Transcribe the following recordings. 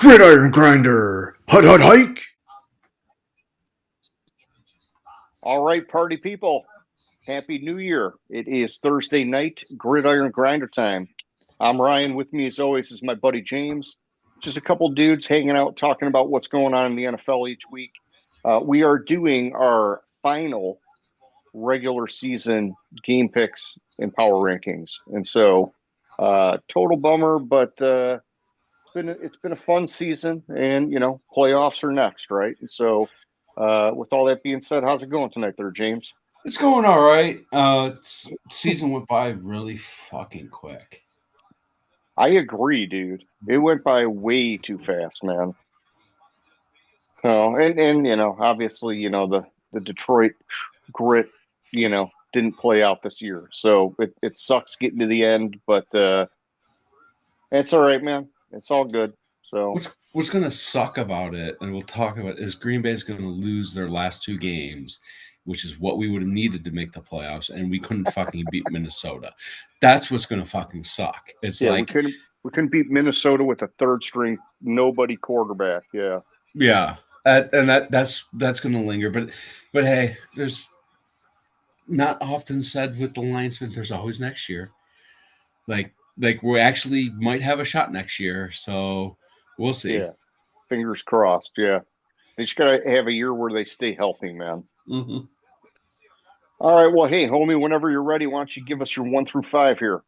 Gridiron Grinder! Hut hut hike! All right, party people. Happy New Year. It is Thursday night, Gridiron Grinder time. I'm Ryan. With me, as always, is my buddy James. Just a couple dudes hanging out, talking about what's going on in the NFL each week. We are doing our final regular season game picks and power rankings. And so, total bummer, but it's been a fun season, and playoffs are next, right? And so, with all that being said, how's it going tonight, there, James? It's going all right. Season went by really fucking quick. I agree, dude. It went by way too fast, man. So, and obviously, the Detroit grit, didn't play out this year. So it sucks getting to the end, but it's all right, man. It's all good. So What's going to suck about it, and we'll talk about, is Green Bay's going to lose their last two games, which is what we would have needed to make the playoffs, and we couldn't fucking beat Minnesota. That's what's going to fucking suck. It's yeah, like we couldn't beat Minnesota with a third string nobody quarterback. Yeah. yeah, and that's going to linger. But hey, there's not often said with the Lions, but there's always next year. Like we actually might have a shot next year, so we'll see. Yeah. Fingers crossed. Yeah. They just gotta have a year where they stay healthy, man. Mm-hmm. All right. Well, hey, homie, whenever you're ready, why don't you give us your 1 through 5 here?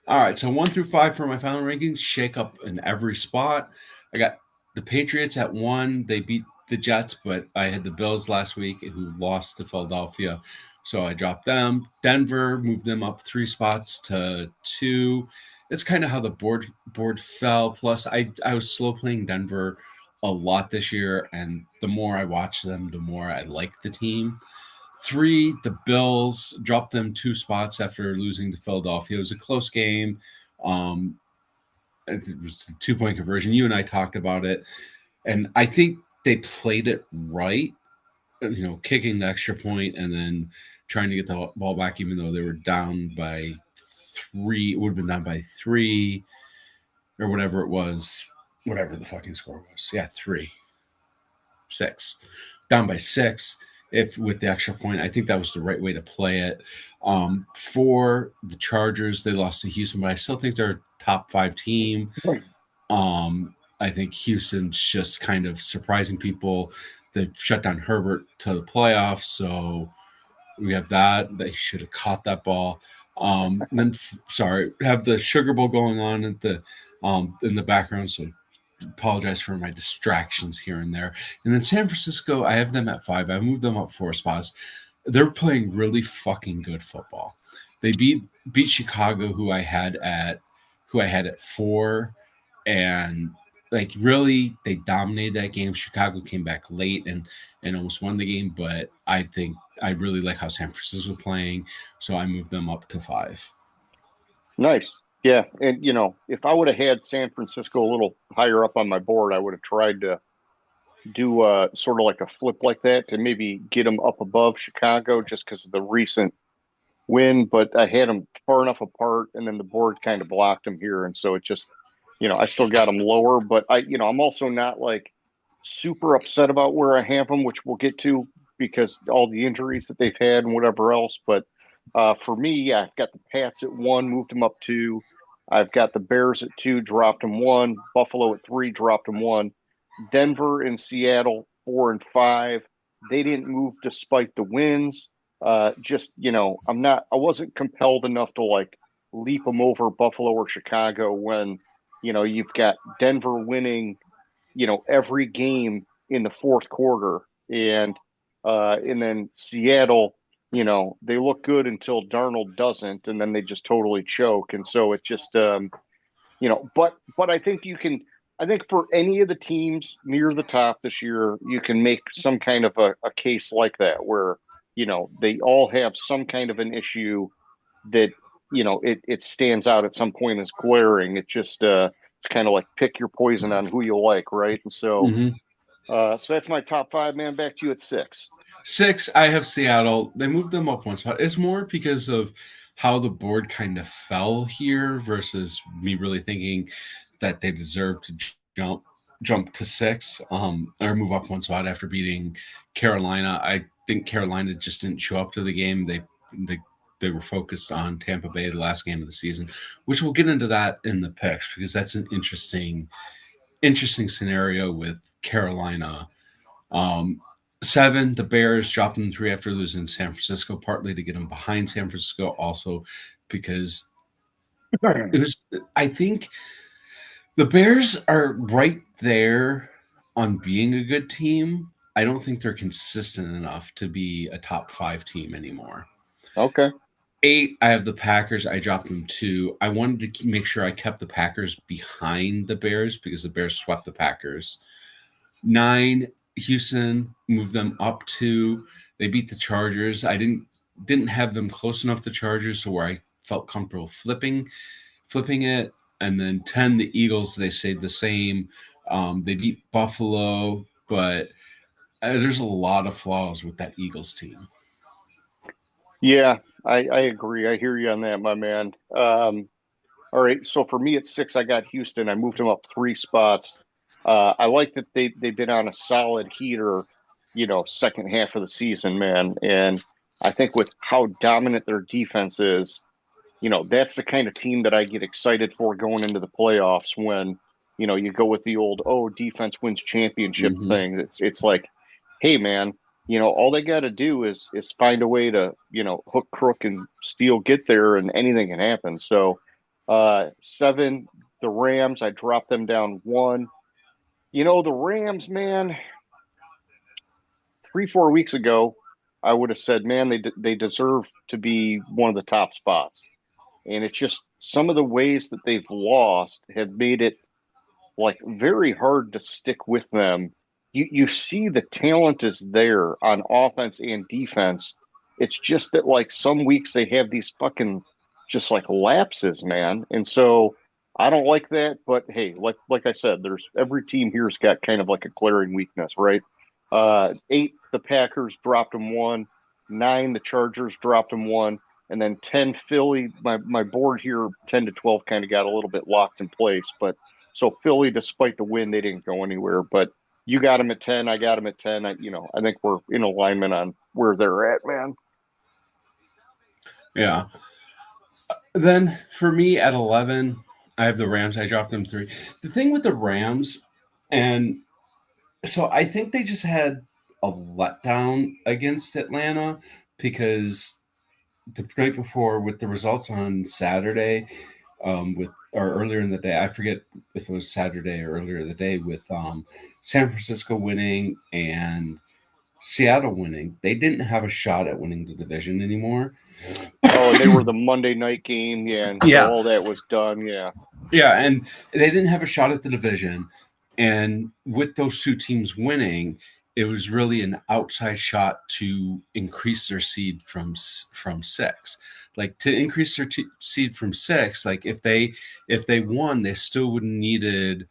All right, so 1 through 5 for my final rankings. Shake up in every spot. I got the Patriots at 1. They beat the Jets, but I had the Bills last week who lost to Philadelphia, so I dropped them. Denver moved them up 3 spots to 2. It's kind of how the board fell. Plus, I was slow playing Denver a lot this year, and the more I watch them, the more I like the team. 3, the Bills dropped them 2 spots after losing to Philadelphia. It was a close game. Um, it was a 2-point conversion. You and I talked about it, and I think they played it right. Kicking the extra point and then trying to get the ball back, even though they were down by 3. It would have been down by 3 or whatever it was, whatever the fucking score was. Yeah, 6, down by 6. If with the extra point, I think that was the right way to play it. For the Chargers, they lost to Houston, but I still think they're a top 5 team. I think Houston's just kind of surprising people. They shut down Herbert to the playoffs, so we have that. They should have caught that ball. Have the Sugar Bowl going on at the in the background, so apologize for my distractions here and there. And then San Francisco, I have them at 5. I moved them up 4 spots. They're playing really fucking good football. They beat Chicago, who I had at 4, and like really they dominated that game. Chicago came back late and almost won the game, but I think I really like how San Francisco was playing, so I moved them up to 5. Nice. Yeah. And, if I would have had San Francisco a little higher up on my board, I would have tried to do sort of like a flip like that to maybe get them up above Chicago just because of the recent win. But I had them far enough apart, and then the board kind of blocked them here. And so it just, I still got them lower. But I'm also not like super upset about where I have them, which we'll get to because all the injuries that they've had and whatever else. But for me, yeah, I've got the Pats at 1, moved them up 2. I've got the Bears at 2, dropped them 1. Buffalo at 3, dropped them 1. Denver and Seattle 4 and 5. They didn't move despite the wins. I wasn't compelled enough to like leap them over Buffalo or Chicago when, you've got Denver winning, every game in the fourth quarter, and then Seattle, they look good until Darnold doesn't, and then they just totally choke. And so it just, but I think I think for any of the teams near the top this year, you can make some kind of a case like that where, they all have some kind of an issue that, it stands out at some point as glaring. It just, it's kind of like pick your poison on who you like. Right. And so, so that's my top 5, man. Back to you at 6. 6, I have Seattle. They moved them up 1 spot. It's more because of how the board kind of fell here versus me really thinking that they deserve to jump jump to 6, or move up one spot after beating Carolina. I think Carolina just didn't show up to the game. They were focused on Tampa Bay the last game of the season, which we'll get into that in the picks because that's an interesting scenario with Carolina. 7, the Bears dropped them 3 after losing San Francisco, partly to get them behind San Francisco, also because it was. I think the Bears are right there on being a good team. I don't think they're consistent enough to be a top 5 team anymore. Okay. 8, I have the Packers. I dropped them 2. I wanted to make sure I kept the Packers behind the Bears because the Bears swept the Packers. 9, Houston, moved them up 2. They beat the Chargers. I didn't have them close enough to Chargers to where I felt comfortable flipping it. And then 10, the Eagles, they stayed the same. They beat Buffalo, but there's a lot of flaws with that Eagles team. Yeah, I agree. I hear you on that, my man. All right. So for me at 6, I got Houston. I moved them up 3 spots. I like that they've been on a solid heater, second half of the season, man. And I think with how dominant their defense is, that's the kind of team that I get excited for going into the playoffs when, you go with the old, oh, defense wins championship Mm-hmm. thing. It's like, hey, man, all they got to do is find a way to, hook, crook, and steal, get there, and anything can happen. So, 7, the Rams, I dropped them down 1. The Rams, man, 3, 4 weeks ago, I would have said, man, they deserve to be one of the top spots. And it's just some of the ways that they've lost have made it like very hard to stick with them. You see the talent is there on offense and defense. It's just that like some weeks they have these fucking just like lapses, man. And so I don't like that, but hey, like I said, there's every team here's got kind of like a glaring weakness, right? 8, the Packers dropped them 1. 9, the Chargers dropped them 1. And then 10, Philly, my board here, 10 to 12 kind of got a little bit locked in place. But so Philly, despite the win, they didn't go anywhere. But you got them at 10. I got them at 10. I think we're in alignment on where they're at, man. Yeah. Then for me at 11, I have the Rams. I dropped them 3. The thing with the Rams, and so I think they just had a letdown against Atlanta because the night before with the results on Saturday, with or earlier in the day, I forget if it was Saturday or earlier in the day with San Francisco winning and Seattle winning, they didn't have a shot at winning the division anymore. Oh, and they were the Monday night game, yeah, and so Yeah, all that was done, yeah. yeah, and they didn't have a shot at the division. And with those 2 teams winning, it was really an outside shot to increase their seed from 6. Like to increase their seed from 6, like if they won, they still would have needed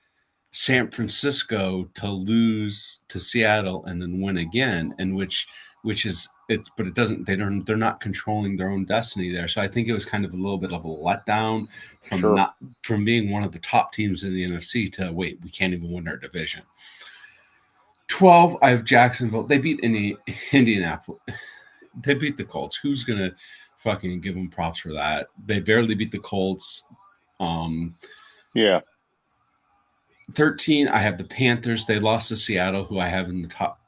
San Francisco to lose to Seattle and then win again, and which is it's but it doesn't they're not controlling their own destiny there. So I think it was kind of a little bit of a letdown Sure. from being one of the top teams in the NFC to wait, we can't even win our division. 12, I have Jacksonville. They beat Indianapolis. They beat the Colts. Who's gonna fucking give them props for that? They barely beat the Colts. Yeah. 13, I have the Panthers. They lost to Seattle, who I have in the top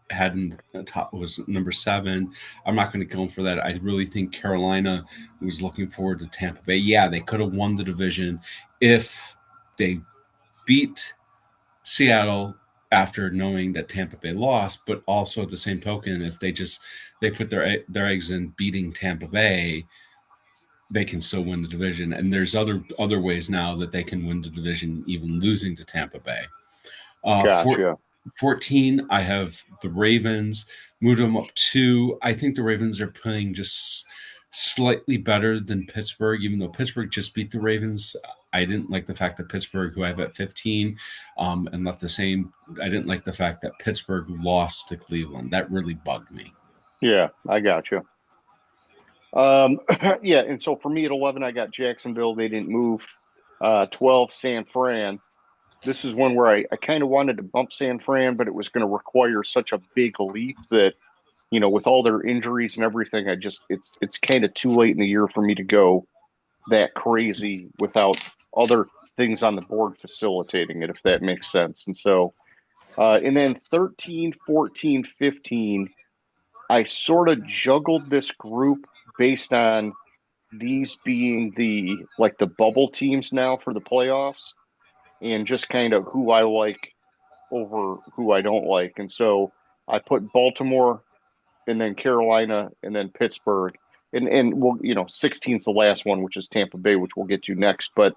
was number 7. I'm not going to kill them for that. I really think Carolina was looking forward to Tampa Bay. Yeah, they could have won the division if they beat Seattle after knowing that Tampa Bay lost, but also at the same token, if they put their eggs in beating Tampa Bay, they can still win the division. And there's other ways now that they can win the division, even losing to Tampa Bay. Gotcha. 14, I have the Ravens. Moved them up 2. I think the Ravens are playing just slightly better than Pittsburgh, even though Pittsburgh just beat the Ravens. I didn't like the fact that Pittsburgh, who I have at 15, and left the same. I didn't like the fact that Pittsburgh lost to Cleveland. That really bugged me. Yeah, I gotcha. Yeah, and so for me at 11, I got Jacksonville. They didn't move. 12, San Fran. this is one where I kind of wanted to bump San Fran, but it was going to require such a big leap that, with all their injuries and everything, it's kind of too late in the year for me to go that crazy without other things on the board facilitating it, if that makes sense. And so, and then 13, 14, 15, I sort of juggled this group based on these being the bubble teams now for the playoffs and just kind of who I like over who I don't like. And so I put Baltimore and then Carolina and then Pittsburgh. And we'll, 16 is the last one, which is Tampa Bay, which we'll get to next. But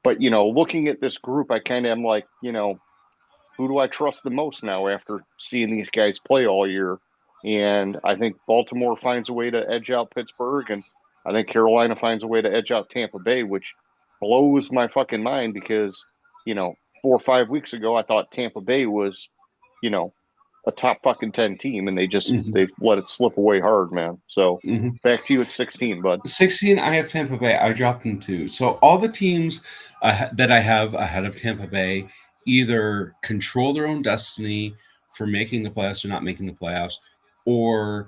looking at this group, I kind of am like, who do I trust the most now after seeing these guys play all year? And I think Baltimore finds a way to edge out Pittsburgh, and I think Carolina finds a way to edge out Tampa Bay, which blows my fucking mind because, 4 or 5 weeks ago, I thought Tampa Bay was, a top fucking 10 team, and they've let it slip away hard, man. So back to you at 16, bud. 16, I have Tampa Bay. I dropped them too. So all the teams that I have ahead of Tampa Bay either control their own destiny for making the playoffs or not making the playoffs, or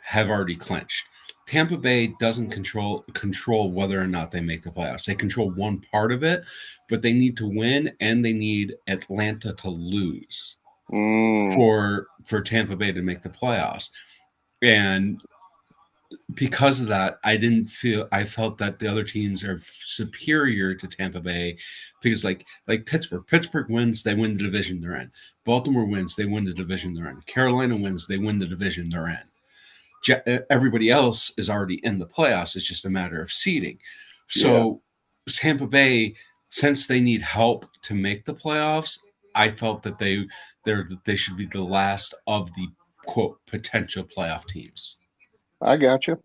have already clinched. Tampa Bay doesn't control whether or not they make the playoffs. They control one part of it, but they need to win and they need Atlanta to lose for Tampa Bay to make the playoffs. And because of that, I felt that the other teams are superior to Tampa Bay because like Pittsburgh wins, they win the division they're in. Baltimore wins, they win the division they're in. Carolina wins, they win the division they're in. Everybody else is already in the playoffs. It's just a matter of seeding. So Tampa Bay, since they need help to make the playoffs, I felt that they should be the last of the quote potential playoff teams. I got you.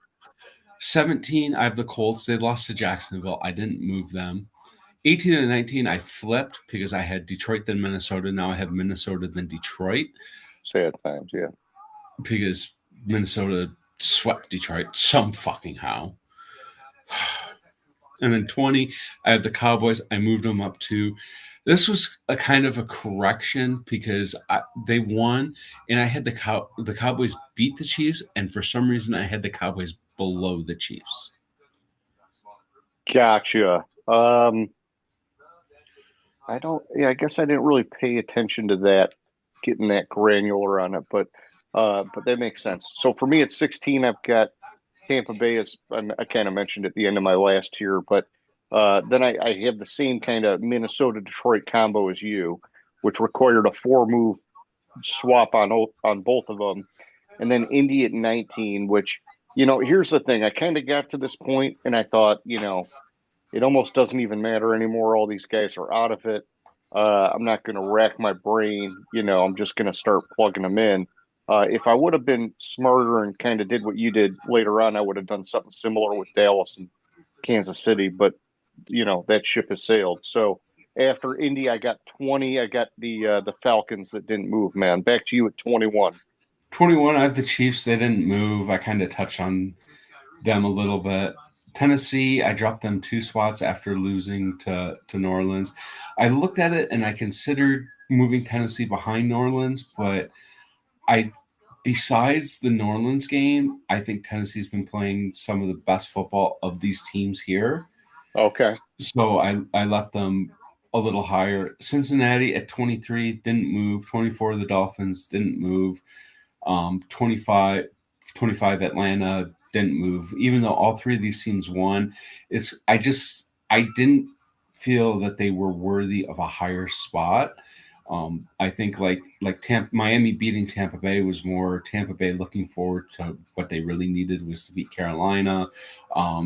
17, I have the Colts. They lost to Jacksonville. I didn't move them. 18 and 19, I flipped because I had Detroit then Minnesota. Now I have Minnesota then Detroit. Sad times, yeah. Because Minnesota swept Detroit some fucking how. And then 20, I have the Cowboys. I moved them up to. This was a kind of a correction because they won, and I had the Cowboys beat the Chiefs, and for some reason I had the Cowboys below the Chiefs. Gotcha. I guess I didn't really pay attention to that, getting that granular on it, but that makes sense. So for me at 16, I've got Tampa Bay as I kind of mentioned at the end of my last tier, but then I have the same kind of Minnesota Detroit combo as you, which required a 4-move swap on both of them, and then Indy at 19, which here's the thing, I kind of got to this point and I thought it almost doesn't even matter anymore. All these guys are out of it. I'm not going to rack my brain. I'm just going to start plugging them in. If I would have been smarter and kind of did what you did later on, I would have done something similar with Dallas and Kansas City. But, that ship has sailed. So after Indy, I got 20. I got the Falcons that didn't move, man. Back to you at 21. 21, I have the Chiefs. They didn't move. I kind of touched on them a little bit. Tennessee, I dropped them 2 spots after losing to New Orleans. I looked at it and I considered moving Tennessee behind New Orleans, but besides the New Orleans game, I think Tennessee's been playing some of the best football of these teams here. Okay. So I left them a little higher. Cincinnati at 23 didn't move. 24, the Dolphins didn't move. 25 Atlanta didn't move, even though all 3 of these teams won. I didn't feel that they were worthy of a higher spot. I think like Miami beating Tampa Bay was more Tampa Bay looking forward to what they really needed was to beat Carolina.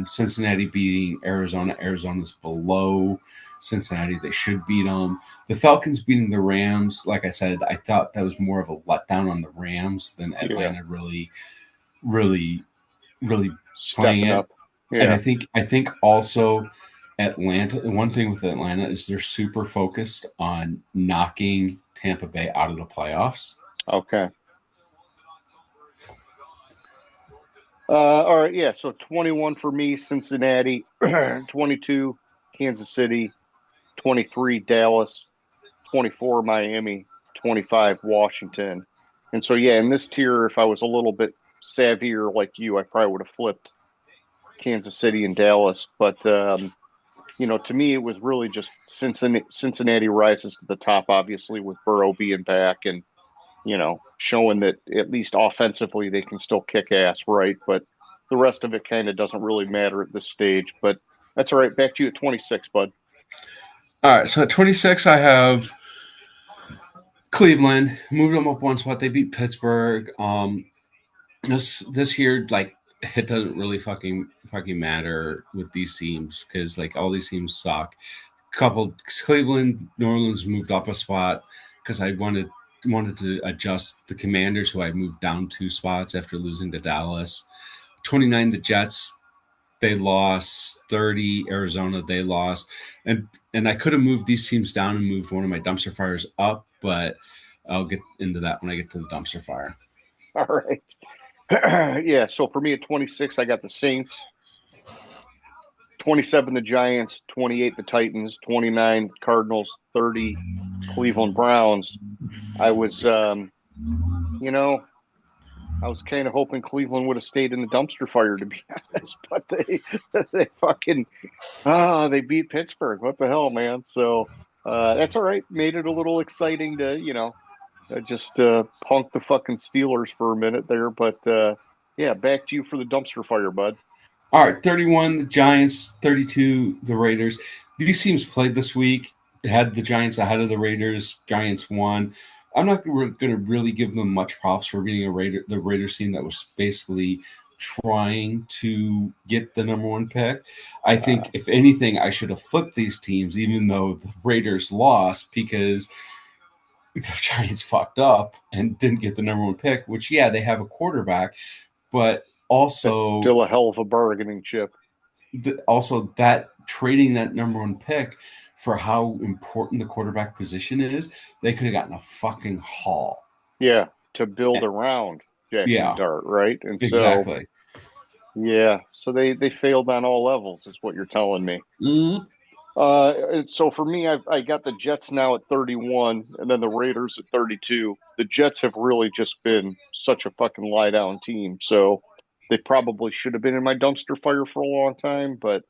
Cincinnati beating Arizona. Arizona's below Cincinnati. They should beat them. The Falcons beating the Rams. Like I said, I thought that was more of a letdown on the Rams than Atlanta really playing it. Yeah. And I think also Atlanta, one thing with Atlanta is they're super focused on knocking Tampa Bay out of the playoffs. Okay. All right. Yeah. So 21 for me, Cincinnati, 22, Kansas City, 23, Dallas, 24 Miami, 25 Washington. And so, yeah, in this tier, if I was a little bit savvier like you, I probably would have flipped Kansas City and Dallas. But, to me, it was really just Cincinnati rises to the top, obviously, with Burrow being back and, showing that at least offensively they can still kick ass, right? But the rest of it kind of doesn't really matter at this stage. But that's all right. Back to you at 26, bud. All right, so at 26, I have Cleveland. Moved them up one spot. They beat Pittsburgh. This year, like, it doesn't really fucking matter with these teams because like all these teams suck. Cleveland, New Orleans moved up a spot because I wanted to adjust the Commanders, who I moved down 2 spots after losing to Dallas. 29, the Jets, they lost. 30, Arizona, they lost. And I could have moved these teams down and moved one of my dumpster fires up, but I'll get into that when I get to the dumpster fire. All right. Yeah, so for me at 26, I got the Saints. 27, the Giants. 28, the Titans. 29, Cardinals. 30, Cleveland Browns. I was, I was kind of hoping Cleveland would have stayed in the dumpster fire, to be honest, but they fucking they beat Pittsburgh. What the hell, man? So that's all right. Made it a little exciting to just punk the fucking Steelers for a minute there, but yeah, back to you for the dumpster fire, bud. All right, 31, the Giants. 32, the Raiders. These teams played this week. Had the Giants ahead of the Raiders. Giants won. I'm not going to really give them much props for being the Raiders team that was basically trying to get the number 1 pick. I think, if anything, I should have flipped these teams, even though the Raiders lost, because the Giants fucked up and didn't get the number 1 pick, which, yeah, they have a quarterback, but also that's still a hell of a bargaining chip. Also, that trading that number 1 pick for how important the quarterback position is, they could have gotten a fucking haul. Yeah, to build around Jackson Dart, right? And exactly. So they failed on all levels, is what you're telling me. Mm-hmm. So for me, I got the Jets now at 31, and then the Raiders at 32. The Jets have really just been such a fucking lie down team, so they probably should have been in my dumpster fire for a long time. But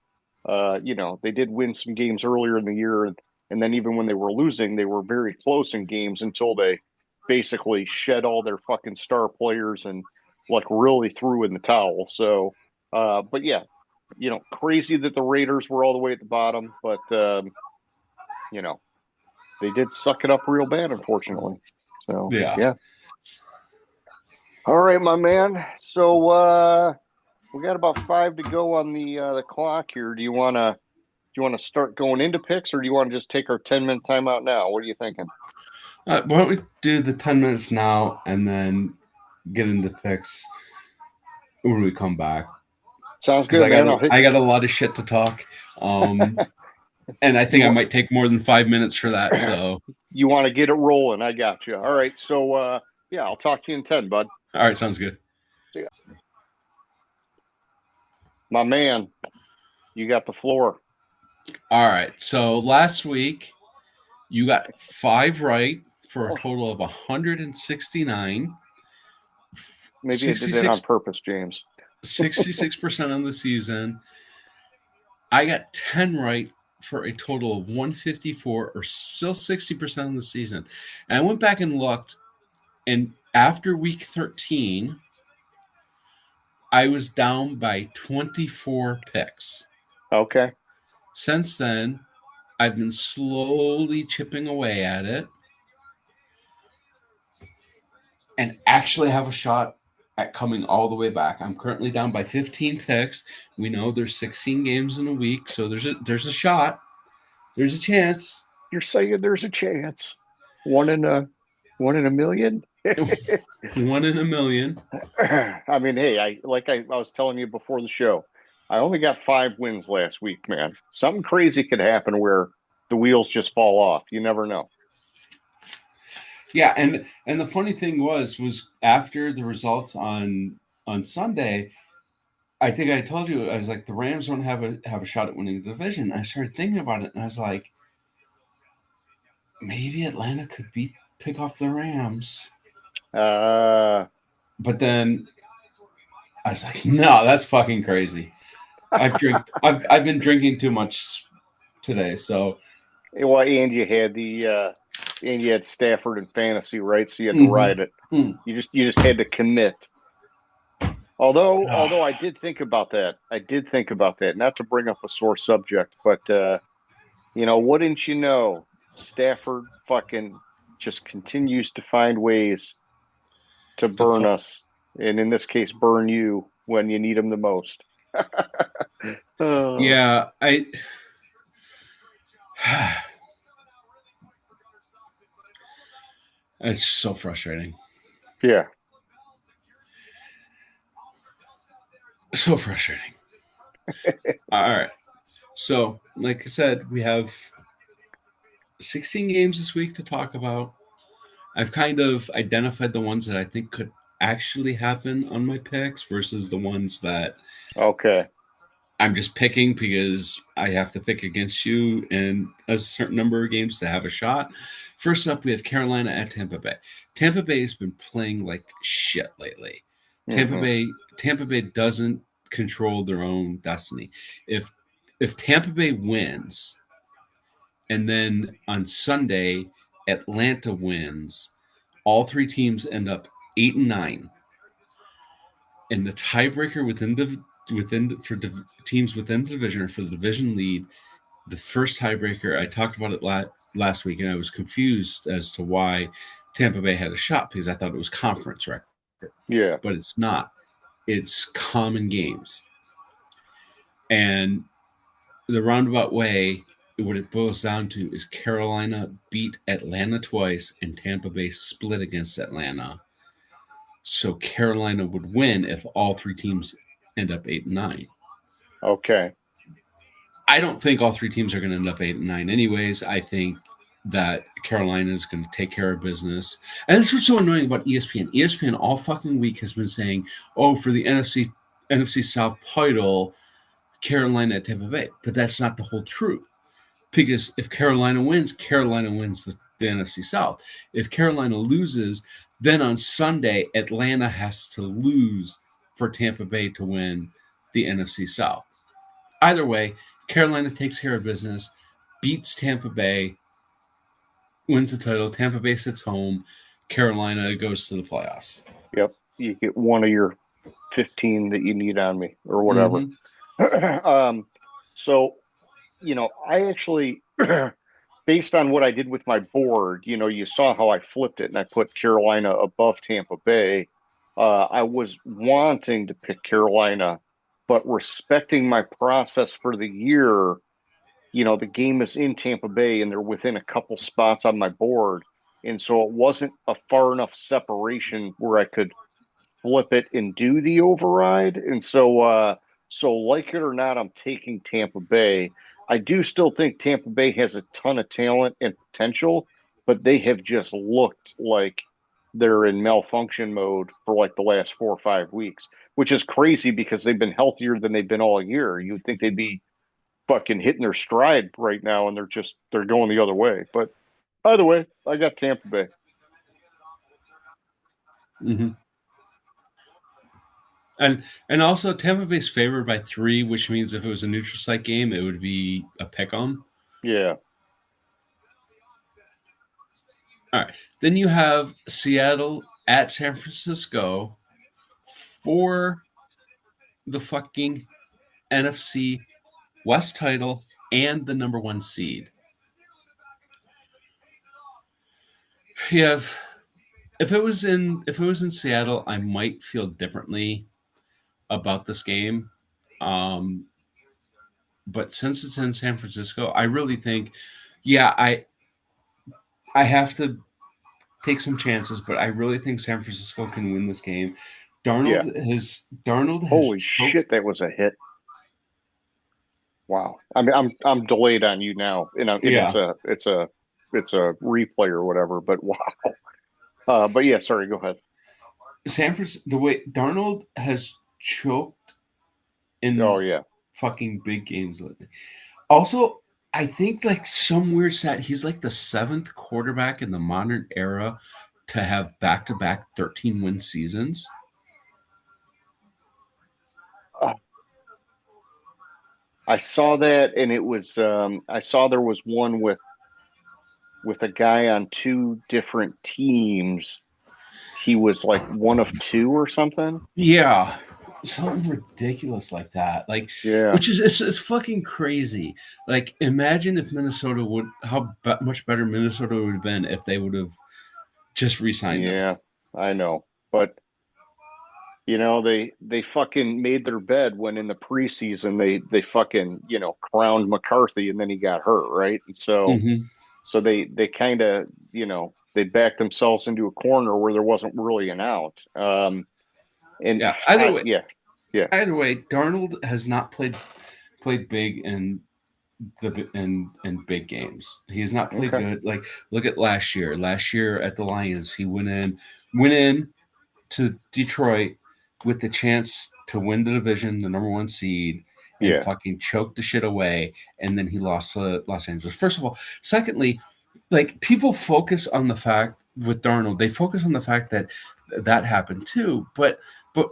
they did win some games earlier in the year, and then even when they were losing, they were very close in games until they basically shed all their fucking star players and like really threw in the towel. So, but yeah. Crazy that the Raiders were all the way at the bottom, but they did suck it up real bad, unfortunately. So yeah. All right, my man. So we got about 5 to go on the clock here. Do you want to start going into picks, or do you want to just take our 10-minute timeout now? What are you thinking? Why don't we do the 10 minutes now and then get into picks when we come back? Sounds good, man. I got a lot of shit to talk. And I think I might take more than 5 minutes for that. So you want to get it rolling. I got you. All right. So yeah, I'll talk to you in 10, bud. All right. Sounds good. See ya. My man, you got the floor. All right. So last week you got 5 right for a total of 169. Maybe 66, I did that on purpose, James. 66% on the season. I got 10 right for a total of 154, or still 60% on the season. And I went back and looked, and after week 13, I was down by 24 picks. Okay. Since then, I've been slowly chipping away at it and actually have a shot at coming all the way back. I'm currently down by 15 picks. We know there's 16 games in a week, so there's a shot. There's a chance. You're saying there's a chance. One in a million? 1 in a million. I mean, hey, I was telling you before the show, I only got 5 wins last week, man. Something crazy could happen where the wheels just fall off. You never know. Yeah, and the funny thing was after the results on Sunday, I think I told you, I was like, the Rams don't have a shot at winning the division. I started thinking about it, and I was like, maybe Atlanta could pick off the Rams. Uh, But then I was like, no, that's fucking crazy. I've been drinking too much today, so well, and you had Stafford in fantasy, right? So you had to mhm. ride it. Mm. You just had to commit. Although Ah, I did think about that. I did think about that. Not to bring up a sore subject, but wouldn't you know? Stafford fucking just continues to find ways to to burn us, and in this case, burn you when you need him the most. Oh, yeah, it's so frustrating. yeah. So frustrating. All right. So, like I said, we have 16 games this week to talk about. I've kind of identified the ones that I think could actually happen on my picks versus the ones that Okay. I'm just picking because I have to pick against you in a certain number of games to have a shot. First up, we have Carolina at Tampa Bay. Tampa Bay has been playing like shit lately. Tampa Hmm. Bay Tampa Bay doesn't control their own destiny. If if Tampa Bay wins and then on Sunday Atlanta wins, all three teams end up 8-9, and the tiebreaker teams within the division or for the division lead, the first tiebreaker. I talked about it last week, and I was confused as to why Tampa Bay had a shot because I thought it was conference record, Yeah. but it's not. It's common games, and the roundabout way. What it boils down to is Carolina beat Atlanta twice, and Tampa Bay split against Atlanta. So Carolina would win if all three teams end up 8-9. Okay. I don't think all three teams are going to end up 8-9 anyways. I think that Carolina is going to take care of business. And this is what's so annoying about ESPN. ESPN all fucking week has been saying, "Oh, for the NFC South title, Carolina at Tampa Bay." But that's not the whole truth. Because if Carolina wins the NFC South. If Carolina loses, then on Sunday Atlanta has to lose for Tampa Bay to win the NFC South. Either way, Carolina takes care of business, beats Tampa Bay, wins the title. Tampa Bay sits home. Carolina goes to the playoffs. Yep. You get one of your 15 that you need on me or whatever. Mm-hmm. um, so, I actually, based on what I did with my board, you saw how I flipped it and I put Carolina above Tampa Bay. I was wanting to pick Carolina, but respecting my process for the year, the game is in Tampa Bay and they're within a couple spots on my board. And so it wasn't a far enough separation where I could flip it and do the override. And so like it or not, I'm taking Tampa Bay. I do still think Tampa Bay has a ton of talent and potential, but they have just looked like they're in malfunction mode for like the last 4 or 5 weeks, which is crazy because they've been healthier than they've been all year. You would think they'd be fucking hitting their stride right now, and they're going the other way. But either way, I got Tampa Bay. Mm-hmm. And also Tampa Bay's favored by 3, which means if it was a neutral site game, it would be a pick 'em. Yeah. All right. Then you have Seattle at San Francisco for the fucking NFC West title and the number 1 seed. You have if it was in Seattle, I might feel differently about this game. Um, but since it's in San Francisco, I really think, yeah, I have to take some chances, but I really think San Francisco can win this game. Yeah. Darnold has Holy choked. shit, that was a hit. Wow. I mean, I'm delayed on you now, and Yeah, it's a replay or whatever. But wow. But yeah, sorry. Go ahead. The way Darnold has choked Oh in yeah. fucking big games lately. Also, I think like some weird stat. He's like the 7th quarterback in the modern era to have back-to-back 13-win seasons. Uh, I saw that, and it was I saw there was one with a guy on two different teams. He was like one of two or something. Yeah, something ridiculous like that. Like, Yeah, which is it's fucking crazy. Like, imagine if Minnesota would much better Minnesota would have been if they would have just re-signed him. yeah, I know. But they fucking made their bed when in the preseason they fucking, crowned McCarthy and then he got hurt, right? And Hmm. so they kind of, they backed themselves into a corner where there wasn't really an out. And Yeah. Either way, yeah, yeah, Darnold has not played big in in big games. He has not played okay, good. Like, look at last year. Last year at the Lions, he went in to Detroit with the chance to win the division, the number 1 seed, and yeah, fucking choked the shit away. And then he lost to Los Angeles. First of all, secondly, like, people focus on the fact with Darnold, they focus on the fact that that happened too. But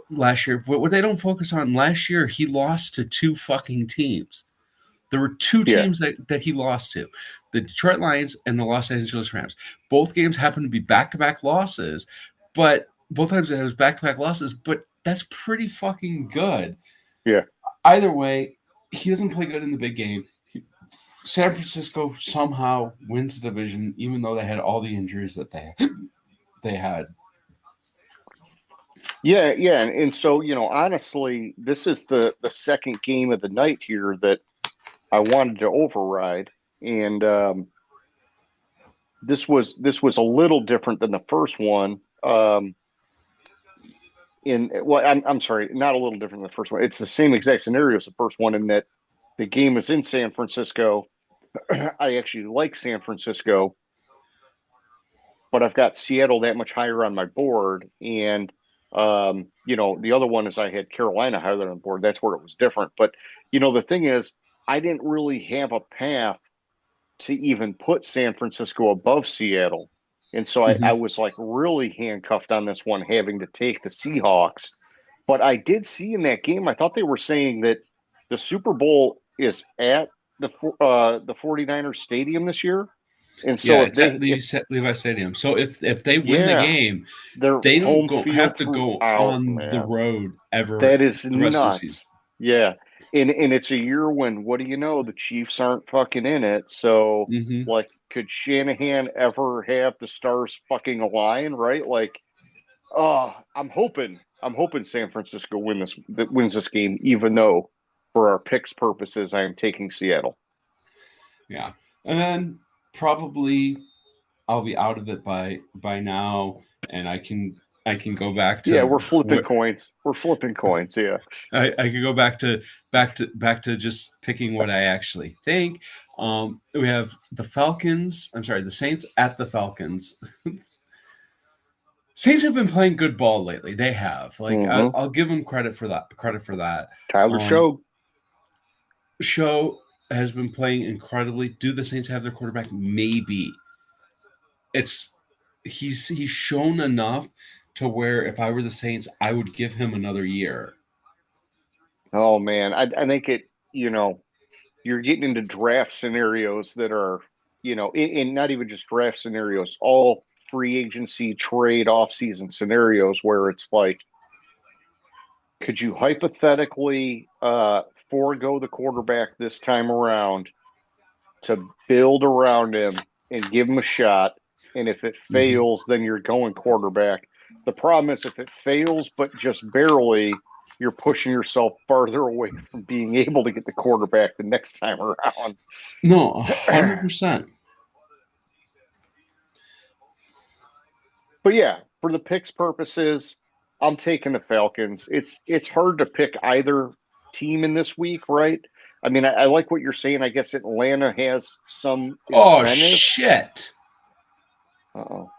last year, what they don't focus on, last year he lost to two fucking teams. There were two yeah, teams that he lost to, the Detroit Lions and the Los Angeles Rams. Both games happened to be back-to-back losses, but both times it was back-to-back losses, but that's pretty fucking good. yeah. Either way, he doesn't play good in the big game. San Francisco somehow wins the division, even though they had all the injuries that they had. Yeah, yeah, and so honestly, this is the second game of the night here that I wanted to override, and this was a little different than the first one. I'm sorry, not a little different than the first one. It's the same exact scenario as the first one in that the game is in San Francisco. I actually like San Francisco, but I've got Seattle that much higher on my board, and the other one is I had Carolina higher on the board. That's where it was different. But the thing is, I didn't really have a path to even put San Francisco above Seattle. And so I Mm-hmm. was like really handcuffed on this one, having to take the Seahawks. But I did see in that game, I thought they were saying that the Super Bowl is at the 49ers stadium this year. And Yeah, so if it's at they if Levi Stadium. So if they win the yeah, game, their they don't home go field have to go throughout, on the man, road ever that is the rest of the season. nuts. Yeah. And it's a year when, what do you know, the Chiefs aren't fucking in it. So Hmm. like, could Shanahan ever have the stars fucking align, right? Like, oh, I'm hoping San Francisco wins this game, even though for our picks purposes, I am taking Seattle. Yeah, and then probably I'll be out of it by now, and I can go back Yeah, to we're flipping what coins. We're flipping coins. Yeah. I could go back to just picking what I actually think. We have the Falcons. I'm sorry, the Saints at the Falcons. Saints have been playing good ball lately. They have. Like, Mm-hmm. I'll give them credit for that. Credit for that. Tyler Um, Show. Show has been playing incredibly. Do the Saints have their quarterback? Maybe. It's he's shown enough to where if I were the Saints, I would give him another year. Oh man, I think you're getting into draft scenarios that are, in not even just draft scenarios, all free agency trade off-season scenarios where it's like, could you hypothetically forego the quarterback this time around to build around him and give him a shot? And if it Mm-hmm. fails, then you're going quarterback. The problem is if it fails, but just barely, you're pushing yourself farther away from being able to get the quarterback the next time around. No, 100%. But yeah, for the picks purposes, I'm taking the Falcons. It's hard to pick either team in this week, right? I mean, I like what you're saying. I guess Atlanta has some Oh incentive. shit! Uh-oh.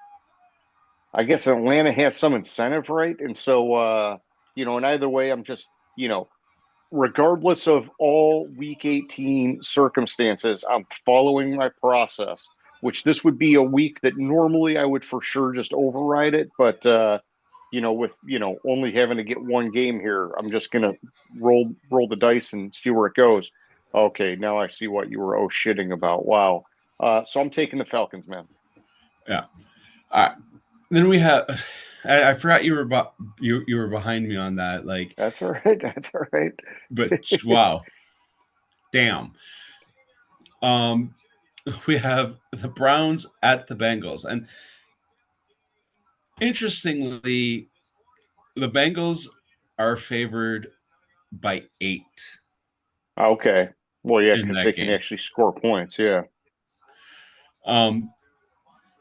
I guess Atlanta has some incentive, right? And so, in either way, I'm just, regardless of all Week 18 circumstances, I'm following my process. Which this would be a week that normally I would for sure just override it, but with only having to get one game here, I'm just gonna roll the dice and see where it goes. Okay, now I see what you were shitting about. Wow. So I'm taking the Falcons, man. Yeah. All right. Then we have. I forgot you were you were behind me on that. Like That's all right. That's all right. but wow, damn. Um, we have the Browns at the Bengals, and interestingly, the Bengals are favored by 8 Okay. Well, yeah, in because that they can game. actually score points. Yeah.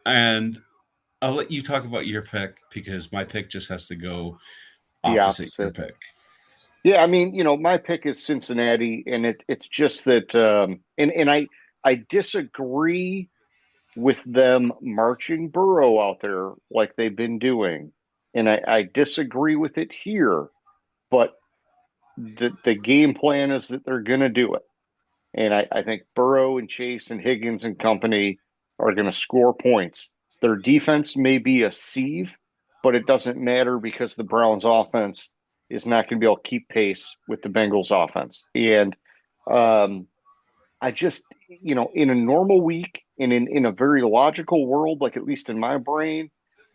And I'll let you talk about your pick because my pick just has to go The opposite your opposite. pick. Yeah, I mean, my pick is Cincinnati, and it's just that, and I disagree with them marching Burrow out there like they've been doing, and I disagree with it here, but the game plan is that they're going to do it, and I think Burrow and Chase and Higgins and company are going to score points. Their defense may be a sieve, but it doesn't matter because the Browns' offense is not going to be able to keep pace with the Bengals' offense. And I just, in a normal week and in a very logical world, like at least in my brain,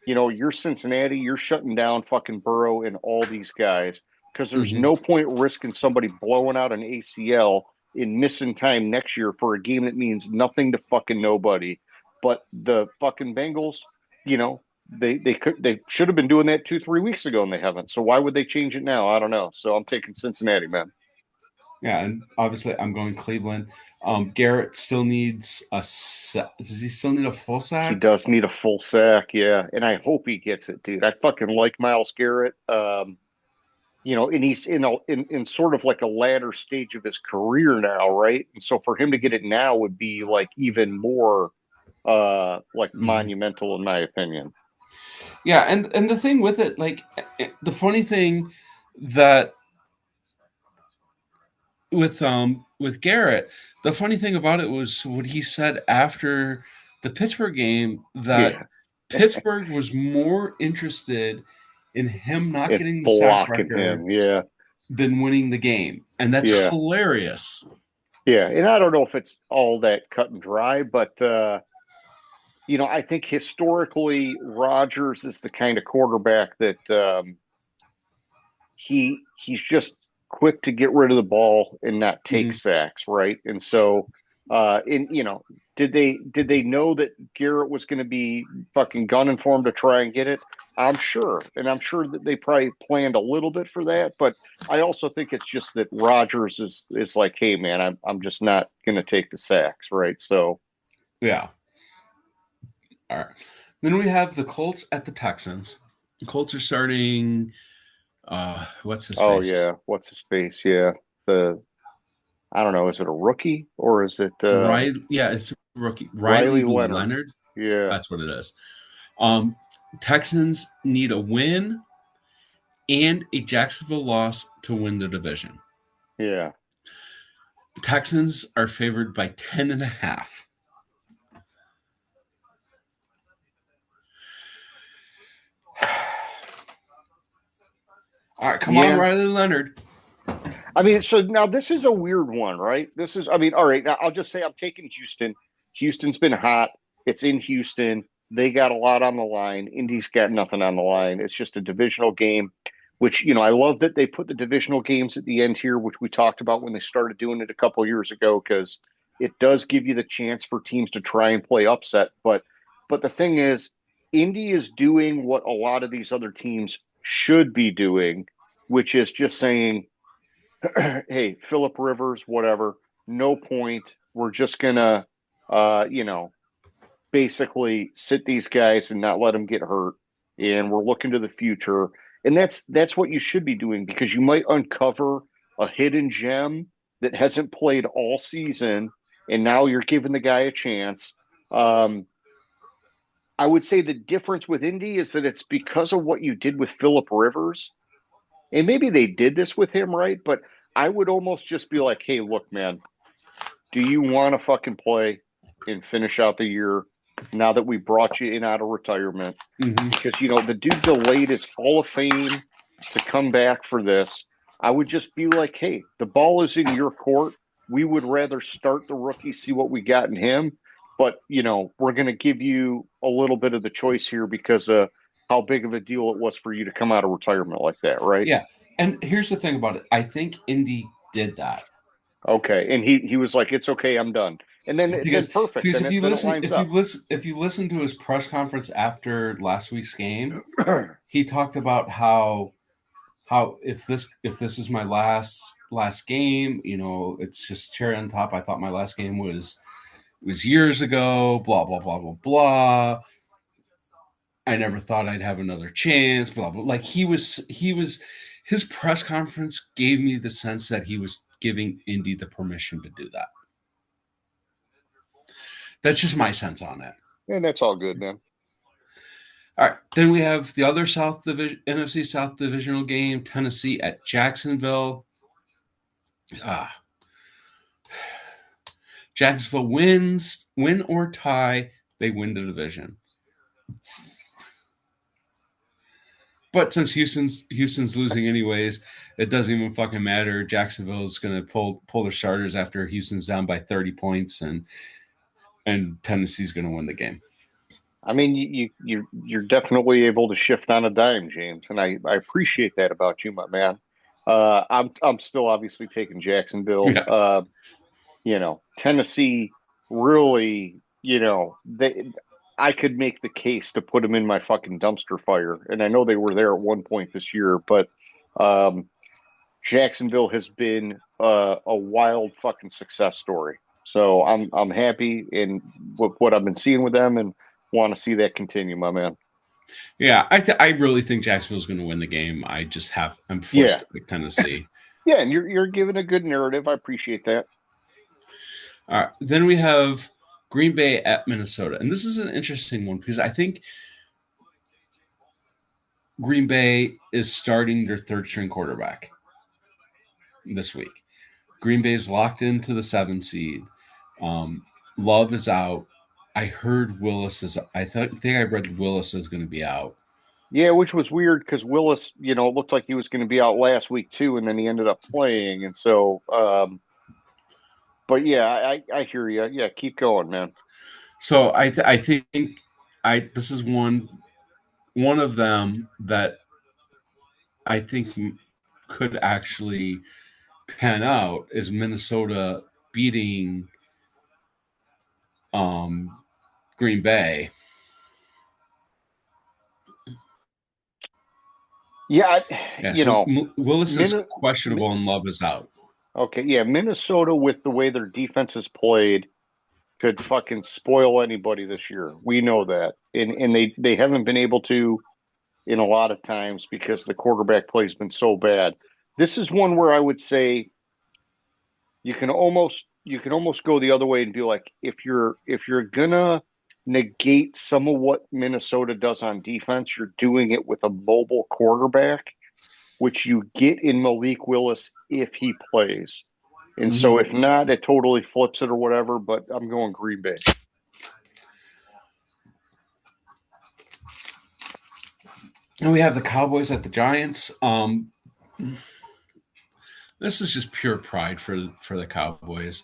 you're Cincinnati, you're shutting down fucking Burrow and all these guys because there's Mhm. no point risking somebody blowing out an ACL in missing time next year for a game that means nothing to fucking nobody. But the fucking Bengals, they should have been doing that 2-3 weeks ago and they haven't. So why would they change it now? I don't know. So I'm taking Cincinnati, man. Yeah, and obviously I'm going Cleveland. Garrett still needs does he still need a full He sack? does need a full sack, yeah, and I hope he gets it, dude. I fucking like Myles Garrett, and he's in sort of like a latter stage of his career now, right? And so for him to get it now would be like even more, like Mhm. monumental in my opinion. Yeah, and the thing with it, like the funny thing that with Garrett, the funny thing about it was what he said after the Pittsburgh game that Yeah, Pittsburgh was more interested in him not and getting the sack blocking record him, yeah, than winning the game. And that's yeah, hilarious. yeah. And I don't know if it's all that cut and dry, but I think historically Rodgers is the kind of quarterback that he's just quick to get rid of the ball and not take Mhm. sacks, right? And so, did they know that Garrett was going to be fucking gunning for him to try and get it? I'm sure, and I'm sure that they probably planned a little bit for that. But I also think it's just that Rodgers is like, hey man, I'm just not going to take the sacks, right? So, Yeah. All right. Then we have the Colts at the Texans. The Colts are starting what's his oh face? yeah, what's his face? Yeah, the I don't know, is it a rookie or is it Riley, yeah, it's rookie Riley Riley Leonard? Leonard. Yeah, That's what it is. Um, Texans need a win and a Jacksonville loss to win the division. yeah. Texans are favored by 10.5. All right, come on, Yeah, Riley Leonard. I mean, so now this is a weird one, right? I mean, all right, now I'll just say I'm taking Houston. Houston's been hot. It's in Houston. They got a lot on the line. Indy's got nothing on the line. It's just a divisional game, which, I love that they put the divisional games at the end here, which we talked about when they started doing it a couple of years ago, because it does give you the chance for teams to try and play upset. But the thing is, Indy is doing what a lot of these other teams should be doing, which is just saying, hey, Philip Rivers, whatever, no point. We're just gonna, basically sit these guys and not let them get hurt, and we're looking to the future. And that's what you should be doing because you might uncover a hidden gem that hasn't played all season, and now you're giving the guy a chance. Um, I would say the difference with Indy is that it's because of what you did with Philip Rivers, and maybe they did this with him, right? But I would almost just be like, hey, look, man, do you want to fucking play and finish out the year now that we brought you in out of retirement? Mhm. Because, you know, the dude delayed his Hall of Fame to come back for this. I would just be like, hey, the ball is in your court. We would rather start the rookie, see what we got in him. But, you know, we're going to give you a little bit of the choice here because of how big of a deal it was for you to come out of retirement like that, right? Yeah. And here's the thing about it. I think Indy did that. Okay. And he was like, it's okay, I'm done. And then Because perfect. because Then it lines up. if you listen to his press conference after last week's game, he talked about how if this is my last game, you know, it's just cherry on top. I thought my last game was years ago, blah blah blah blah blah. I never thought I'd have another chance, blah blah. Like he was his press conference gave me the sense that he was giving Indy the permission to do that. That's just my sense on it. And that's all good, man. All right. Then we have the other South Division, NFC South Divisional game, Tennessee at Jacksonville. Jacksonville win or tie, they win the division. But since Houston's losing anyways, it doesn't even fucking matter. Jacksonville is going to pull their starters after Houston's down by 30 points, and Tennessee's going to win the game. I mean, you're definitely able to shift on a dime, James, and I appreciate that about you, my man. I'm still obviously taking Jacksonville. Yeah. You know, Tennessee really, you know, I could make the case to put them in my fucking dumpster fire, and I know they were there at one point this year, but Jacksonville has been a wild fucking success story. So I'm happy in what I've been seeing with them, and want to see that continue, my man. Yeah, I really think Jacksonville's going to win the game. I'm forced to pick Tennessee. Yeah, and you're giving a good narrative. I appreciate that. All right, then we have Green Bay at Minnesota, and this is an interesting one because I think Green Bay is starting their third string quarterback this week. Green Bay is locked into the 7 seed. Love is out. I heard Willis is. Think I read Willis is going to be out. Yeah, which was weird because Willis, you know, it looked like he was going to be out last week too, and then he ended up playing, and so. But yeah, I hear you. Yeah, keep going, man. So I think this is one of them that I think could actually pan out is Minnesota beating Green Bay. Yeah, you know, Willis is questionable and Love is out. Okay, yeah, Minnesota with the way their defense is played could fucking spoil anybody this year. We know that, and they haven't been able to in a lot of times because the quarterback play has been so bad. This is one where I would say you can almost go the other way and be like, if you're gonna negate some of what Minnesota does on defense, you're doing it with a mobile quarterback, which you get in Malik Willis if he plays. And so if not, it totally flips it or whatever, but I'm going Green Bay. And we have the Cowboys at the Giants. This is just pure pride for the Cowboys.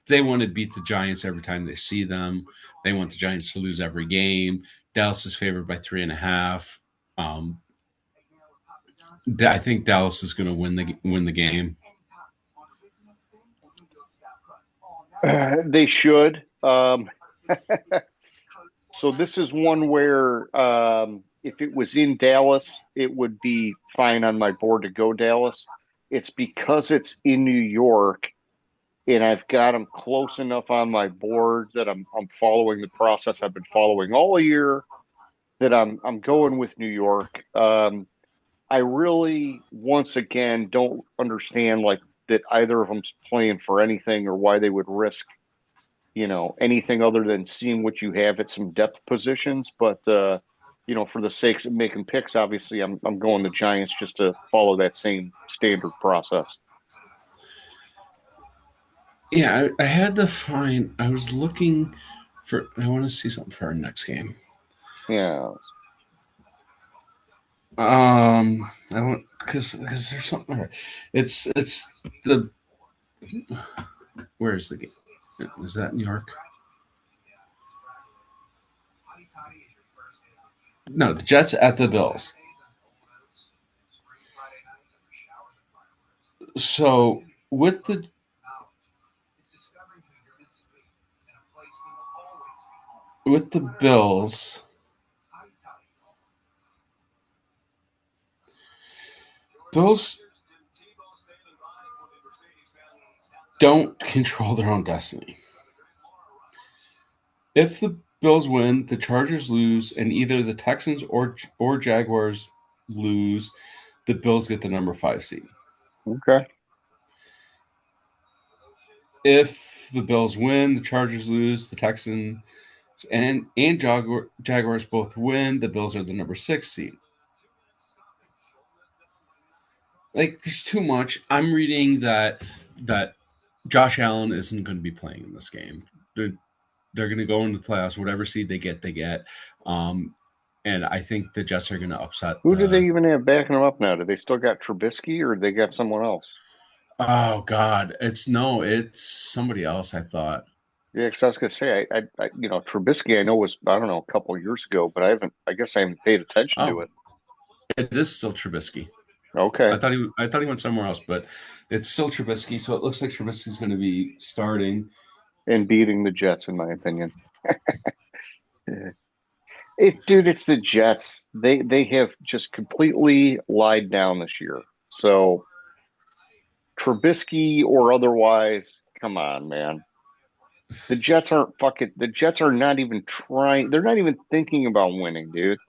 They want to beat the Giants every time they see them. They want the Giants to lose every game. Dallas is favored by 3.5. I think Dallas is going to win the game. They should. So this is one where if it was in Dallas, it would be fine on my board to go Dallas. It's because it's in New York, and I've got them close enough on my board that I'm following the process I've been following all year. That I'm going with New York. I really, once again, don't understand like that either of them's playing for anything or why they would risk, you know, anything other than seeing what you have at some depth positions. But for the sakes of making picks, obviously I'm going the Giants just to follow that same standard process. Yeah, I had to find. I was looking for. I want to see something for our next game. Yeah. I want because there's something. It's the. Where is the game? Is that New York? No, the Jets at the Bills. So with the Bills, don't control their own destiny. If the Bills win, the Chargers lose, and either the Texans or Jaguars lose, the Bills get the number 5 seed. Okay. If the Bills win, the Chargers lose, the Texans and Jaguars both win, the Bills are the number 6 seed. Like, there's too much. I'm reading that Josh Allen isn't going to be playing in this game. They're going to go into the playoffs. Whatever seed they get. And I think the Jets are going to upset. Who do they even have backing them up now? Do they still got Trubisky or they got someone else? Oh God, it's somebody else. I thought. Yeah, because I was gonna say, Trubisky, I know was I don't know a couple of years ago, but I guess I haven't paid attention to Oh, it. it is still Trubisky. Okay. I thought he went somewhere else, but it's still Trubisky. So it looks like Trubisky's going to be starting And beating the Jets, in my opinion. Yeah. Dude, it's the Jets. They have just completely lied down this year. So Trubisky or otherwise, come on, man. The Jets are not even trying. They're not even thinking about winning, dude.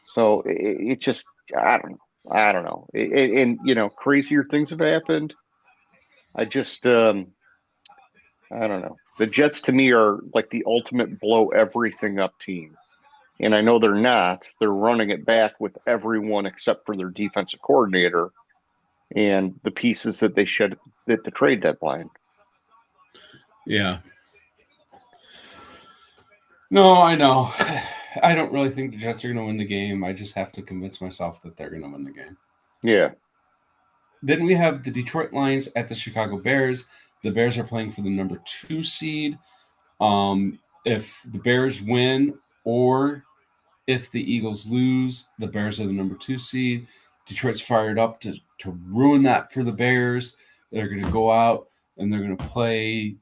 So it just, I don't know. And crazier things have happened. I just, I don't know. The Jets to me are like the ultimate blow everything up team. And I know they're not. They're running it back with everyone except for their defensive coordinator and the pieces that they shed at the trade deadline. Yeah. No, I know. I don't really think the Jets are going to win the game. I just have to convince myself that they're going to win the game. Yeah. Then we have the Detroit Lions at the Chicago Bears. The Bears are playing for the number 2 seed. If the Bears win or if the Eagles lose, the Bears are the number 2 seed. Detroit's fired up to ruin that for the Bears. They're going to go out and they're going to play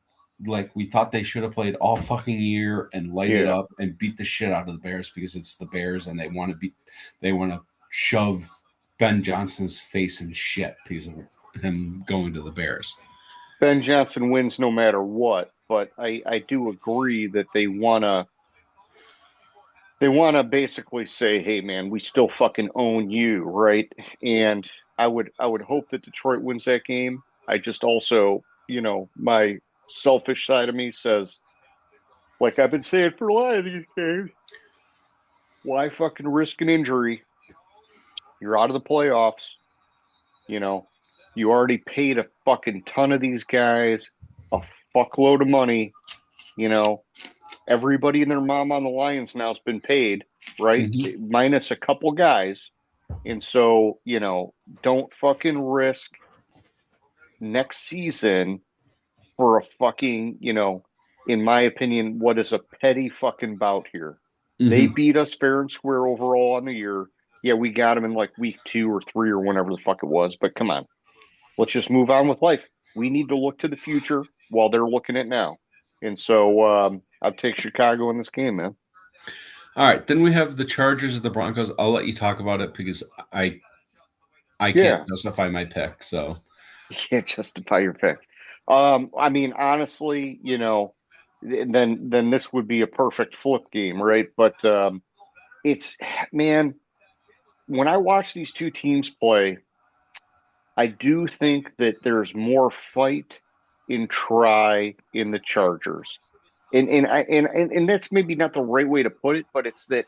like we thought they should have played all fucking year and light it up and beat the shit out of the Bears because it's the Bears and they want to shove Ben Johnson's face in shit because of him going to the Bears. Ben Johnson wins no matter what, but I do agree that they wanna basically say, hey man, we still fucking own you, right? And I would hope that Detroit wins that game. I just also, my selfish side of me says, like I've been saying for a lot of these games, why fucking risk an injury? You're out of the playoffs. You already paid a fucking ton of these guys a fuckload of money. Everybody and their mom on the Lions now has been paid, right? Mm-hmm. Minus a couple guys. And so, don't fucking risk next season for a fucking, in my opinion, what is a petty fucking bout here. Mm-hmm. They beat us fair and square overall on the year. Yeah, we got them in like week 2 or 3 or whenever the fuck it was. But come on, let's just move on with life. We need to look to the future while they're looking at now. And so I'll take Chicago in this game, man. All right. Then we have the Chargers at the Broncos. I'll let you talk about it because I can't justify my pick. So you can't justify your pick. I mean, honestly, then this would be a perfect flip game, right? But it's, man, when I watch these two teams play, I do think that there's more fight and try in the Chargers. And that's maybe not the right way to put it, but it's that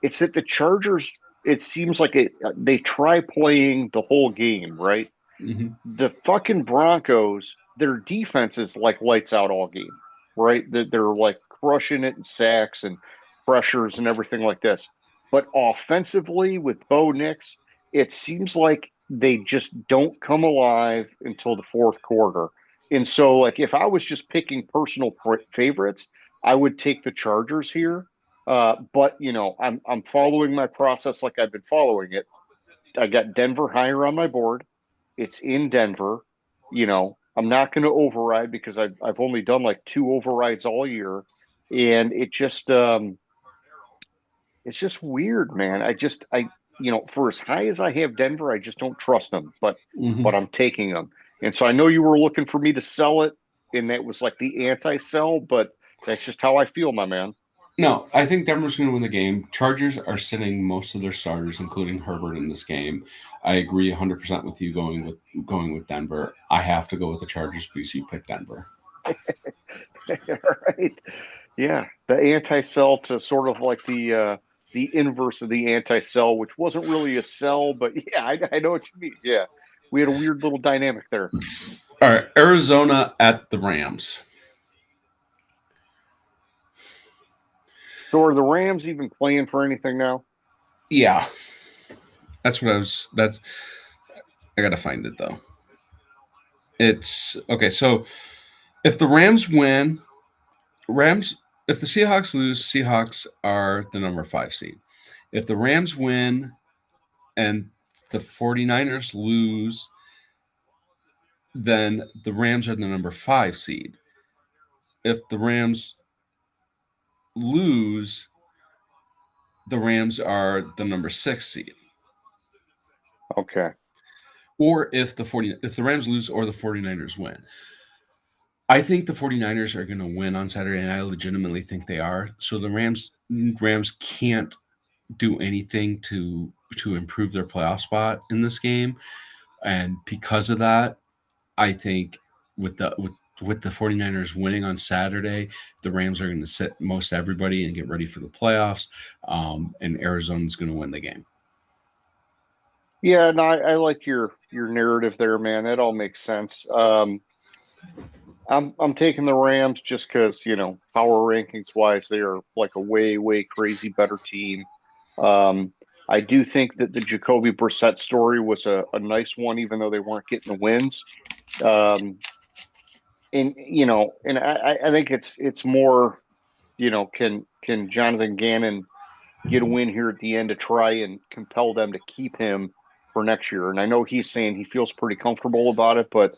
It's that the Chargers, it seems like they try playing the whole game, right? Mm-hmm. The fucking Broncos, their defense is like lights out all game, right? They're like crushing it in sacks and pressures and everything like this. But offensively, with Bo Nix, it seems like they just don't come alive until the fourth quarter. And so, like, if I was just picking personal favorites, I would take the Chargers here. But I'm following my process like I've been following it. I got Denver higher on my board. It's in Denver. I'm not going to override because I've only done like two overrides all year, and it's just weird, man. For as high as I have Denver, I just don't trust them. But Mm-hmm. I'm taking them, and so I know you were looking for me to sell it, and that was like the anti-sell, but that's just how I feel, my man. No, I think Denver's going to win the game. Chargers are sitting most of their starters, including Herbert, in this game. I agree 100% with you going with Denver. I have to go with the Chargers because you picked Denver. All right. Yeah, the anti-sell to sort of like the inverse of the anti-sell, which wasn't really a sell, but yeah, I know what you mean. Yeah, we had a weird little dynamic there. All right, Arizona at the Rams. So are the Rams even playing for anything now? Yeah, that's what I was. That's I gotta find it though. It's okay. So if the Rams win, Rams. If the Seahawks lose, Seahawks are the number 5 seed. If the Rams win and the 49ers lose, then the Rams are the number 5 seed. If the Rams lose, the Rams are the number 6 seed. Okay. Or if the Rams lose or the 49ers win. I think the 49ers are going to win on Saturday, and I legitimately think they are. So the Rams can't do anything to improve their playoff spot in this game. And because of that, I think with the 49ers winning on Saturday, the Rams are going to sit most everybody and get ready for the playoffs. And Arizona's going to win the game. Yeah, no, I like your narrative there, man. That all makes sense. I'm taking the Rams just because power rankings wise they are like a way crazy better team. Um, I do think that the Jacoby Brissett story was a nice one, even though they weren't getting the wins. Um, and I think it's more, can Jonathan Gannon get a win here at the end to try and compel them to keep him for next year? And I know he's saying he feels pretty comfortable about it, but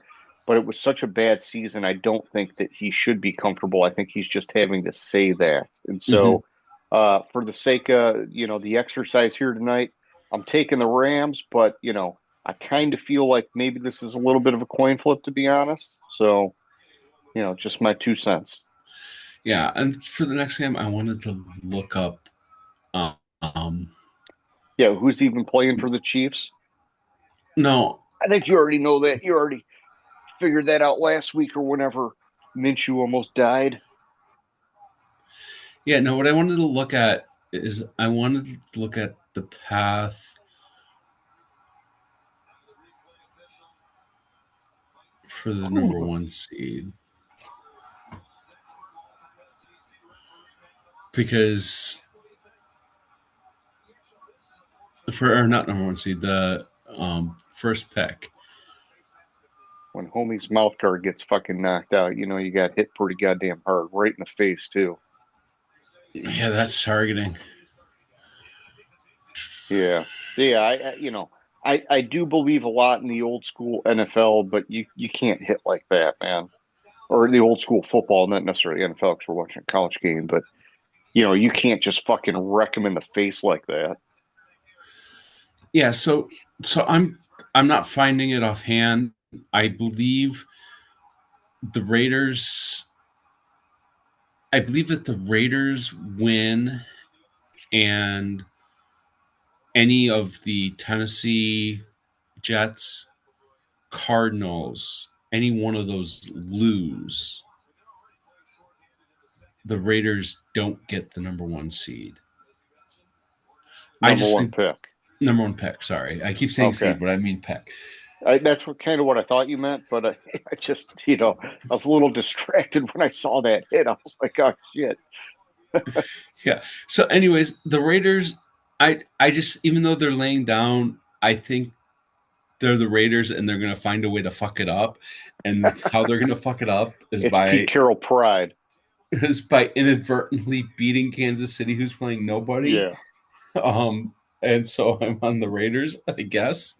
it was such a bad season. I don't think that he should be comfortable. I think he's just having to say that. And Mm-hmm. so, for the sake of the exercise here tonight, I'm taking the Rams, but I kind of feel like maybe this is a little bit of a coin flip, to be honest. So, just my 2 cents. Yeah, and for the next game, I wanted to look up. Um, Yeah, who's even playing for the Chiefs? no, I think you already know that. You already figured that out last week or whenever Minshew almost died. yeah, no. What I wanted to look at is I wanted to look at the path for the number Ooh. 1 seed because for or not number 1 seed, the first pick. When homie's mouth guard gets fucking knocked out, you got hit pretty goddamn hard, right in the face too. Yeah, that's targeting. Yeah, yeah. I do believe a lot in the old school NFL, but you can't hit like that, man. Or the old school football, not necessarily NFL because we're watching a college game, but you can't just fucking wreck them in the face like that. Yeah, so I'm not finding it offhand. I believe the Raiders. I believe that the Raiders win and any of the Tennessee Jets, Cardinals, any one of those lose, the Raiders don't get the number 1 seed. Number one pick. Number one pick. Sorry, I keep saying Okay. seed, but I mean pick. That's kind of what I thought you meant, but I just, I was a little distracted when I saw that hit. I was like, oh shit. Yeah. So, anyways, the Raiders. I just, even though they're laying down, I think they're the Raiders, and they're going to find a way to fuck it up. And how they're going to fuck it up It's Pete Carroll pride. is by inadvertently beating Kansas City, who's playing nobody. Yeah. And so I'm on the Raiders, I guess.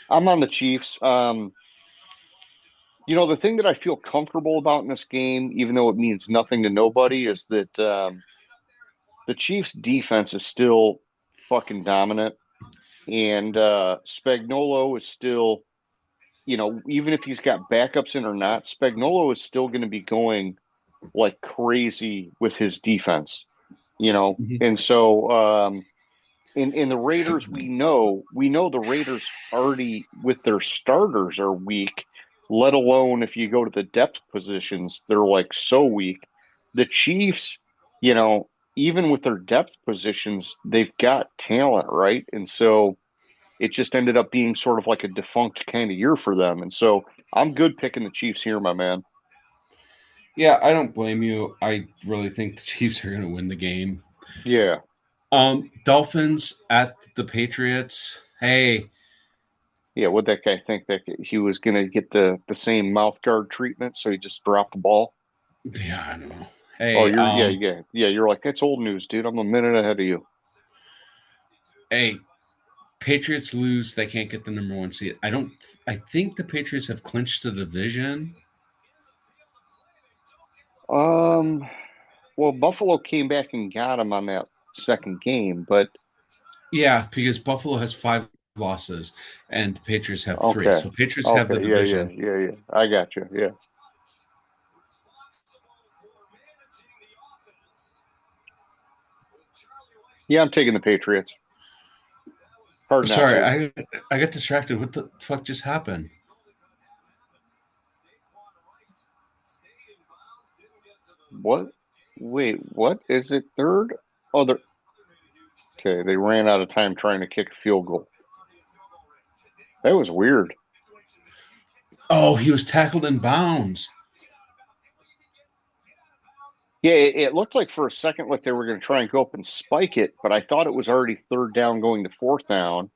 I'm on the Chiefs. The thing that I feel comfortable about in this game, even though it means nothing to nobody, is that the Chiefs' defense is still fucking dominant, and Spagnuolo is still, even if he's got backups in or not, Spagnuolo is still going to be going like crazy with his defense, and so in the Raiders, we know the Raiders already with their starters are weak, let alone if you go to the depth positions, they're like so weak. The Chiefs, even with their depth positions, they've got talent, right? And so it just ended up being sort of like a defunct kind of year for them. And so I'm good picking the Chiefs here, my man. Yeah, I don't blame you. I really think the Chiefs are going to win the game. Yeah. Dolphins at the Patriots. Hey. Yeah, would that guy think that he was going to get the same mouth guard treatment, so he just dropped the ball? Yeah, I don't know. Hey, oh, you're like, that's old news, dude. I'm a minute ahead of you. Hey, Patriots lose, they can't get the number one seed. I think the Patriots have clinched the division. Well, Buffalo came back and got him on that second game, but yeah, because Buffalo has 5 losses and the Patriots have 3. Okay. So Patriots have the division. Yeah. I got you. Yeah. Yeah, I'm taking the Patriots. Sorry, I got distracted. What the fuck just happened? What? Wait, what? Is it third? Oh, okay. They ran out of time trying to kick a field goal. That was weird. Oh, he was tackled in bounds. Yeah, it looked like for a second like they were going to try and go up and spike it, but I thought it was already third down going to fourth down,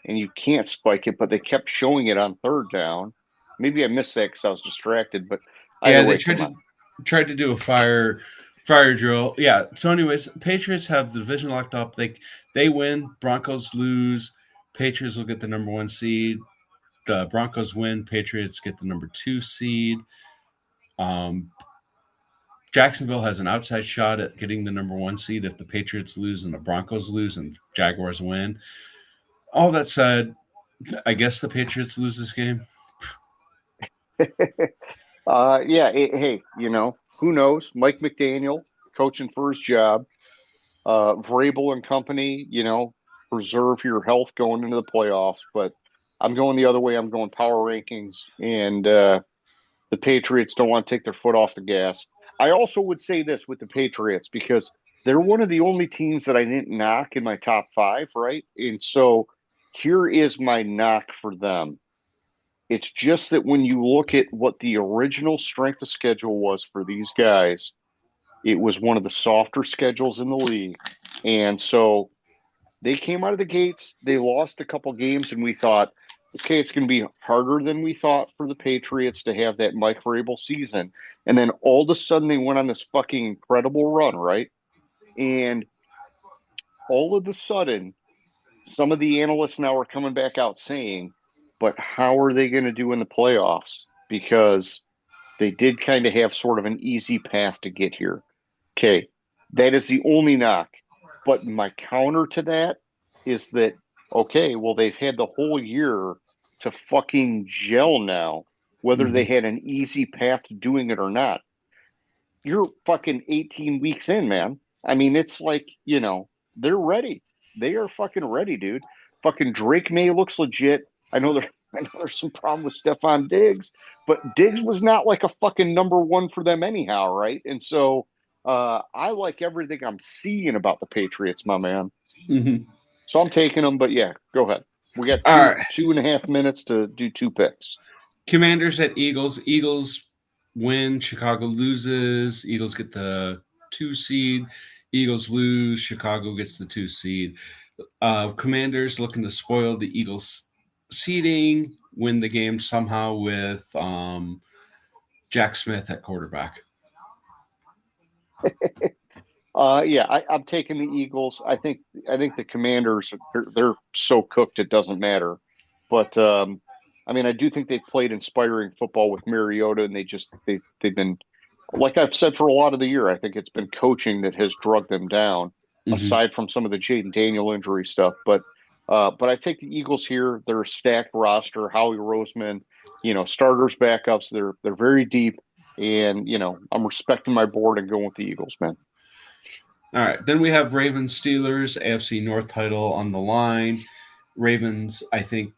and you can't spike it, but they kept showing it on third down. Maybe I missed that because I was distracted, but yeah, they tried to do a fire drill. Yeah. So, anyways, Patriots have the division locked up. They win. Broncos lose. Patriots will get the number 1 seed. Broncos win. Patriots get the number 2 seed. Jacksonville has an outside shot at getting the number 1 seed if the Patriots lose and the Broncos lose and Jaguars win. All that said, I guess the Patriots lose this game. Yeah. Hey, who knows? Mike McDaniel coaching for his job. Vrabel and company, preserve your health going into the playoffs. But I'm going the other way. I'm going power rankings, and the Patriots don't want to take their foot off the gas. I also would say this with the Patriots because they're one of the only teams that I didn't knock in my top 5, right? And so here is my knock for them. It's just that when you look at what the original strength of schedule was for these guys, it was one of the softer schedules in the league. And so they came out of the gates, they lost a couple games, and we thought, okay, it's going to be harder than we thought for the Patriots to have that Mike Vrabel season. And then all of a sudden they went on this fucking incredible run, right? And all of a sudden, some of the analysts now are coming back out saying, but how are they going to do in the playoffs? Because they did kind of have sort of an easy path to get here. Okay, that is the only knock. But my counter to that is that, okay, well, they've had the whole year to fucking gel now, whether they had an easy path to doing it or not. You're fucking 18 weeks in, man. I mean, it's like, they're ready. They are fucking ready, dude. Fucking Drake May looks legit. I know there's some problem with Stephon Diggs, but Diggs was not like a fucking number 1 for them anyhow, right? And so I like everything I'm seeing about the Patriots, my man. Mm-hmm. So I'm taking them, but yeah, go ahead. We got All right. 2.5 minutes to do 2 picks. Commanders at Eagles. Eagles win. Chicago loses. Eagles get the 2 seed. Eagles lose. Chicago gets the 2 seed. Commanders looking to spoil the Eagles seeding, win the game somehow with Jack Smith at quarterback. I'm taking the Eagles. I think the Commanders they're so cooked it doesn't matter. But I mean, I do think they've played inspiring football with Mariota, and they've been, like I've said for a lot of the year. I think it's been coaching that has drugged them down, Mm-hmm. aside from some of the Jaden Daniel injury stuff. But I take the Eagles here. They're a stacked roster. Howie Roseman, starters, backups. They're very deep, and I'm respecting my board and going with the Eagles, man. All right. Then we have Ravens Steelers, AFC North title on the line. Ravens, I think,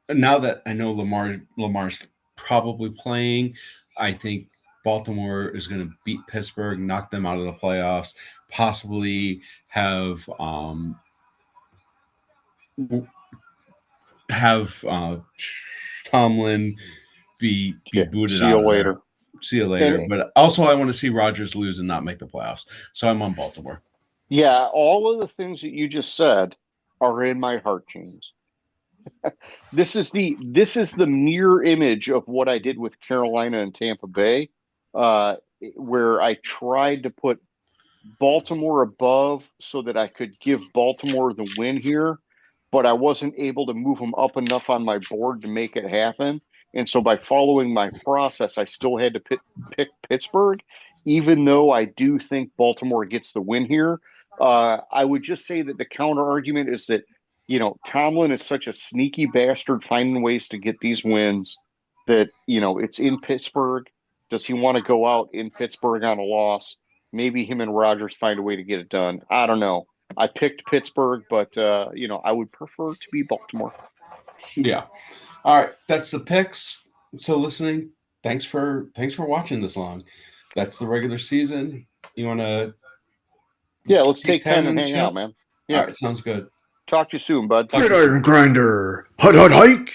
now that I know Lamar's probably playing, I think Baltimore is going to beat Pittsburgh, knock them out of the playoffs, possibly have Tomlin be Yeah. booted See you out of there. later. See you later. And But also, I want to see Rodgers lose and not make the playoffs. So I'm on Baltimore. yeah, all of the things that you just said are in my heart, James. This is the mirror image of what I did with Carolina and Tampa Bay, uh, where I tried to put Baltimore above so that I could give Baltimore the win here, but I wasn't able to move them up enough on my board to make it happen. And so by following my process, I still had to pick Pittsburgh, even though I do think Baltimore gets the win here. I would just say that the counter argument is that, Tomlin is such a sneaky bastard finding ways to get these wins that, it's in Pittsburgh. Does he want to go out in Pittsburgh on a loss? Maybe him and Rodgers find a way to get it done. I don't know. I picked Pittsburgh, but I would prefer to be Baltimore. Yeah. All right. That's the picks. So listening, thanks for watching this long. That's the regular season. You want to? Yeah, let's take 10 in and the hang show? out, man. Yeah. All right. Sounds good. Talk to you soon, bud. Talk to you soon. Gridiron Grinder. Hut, hut, hike.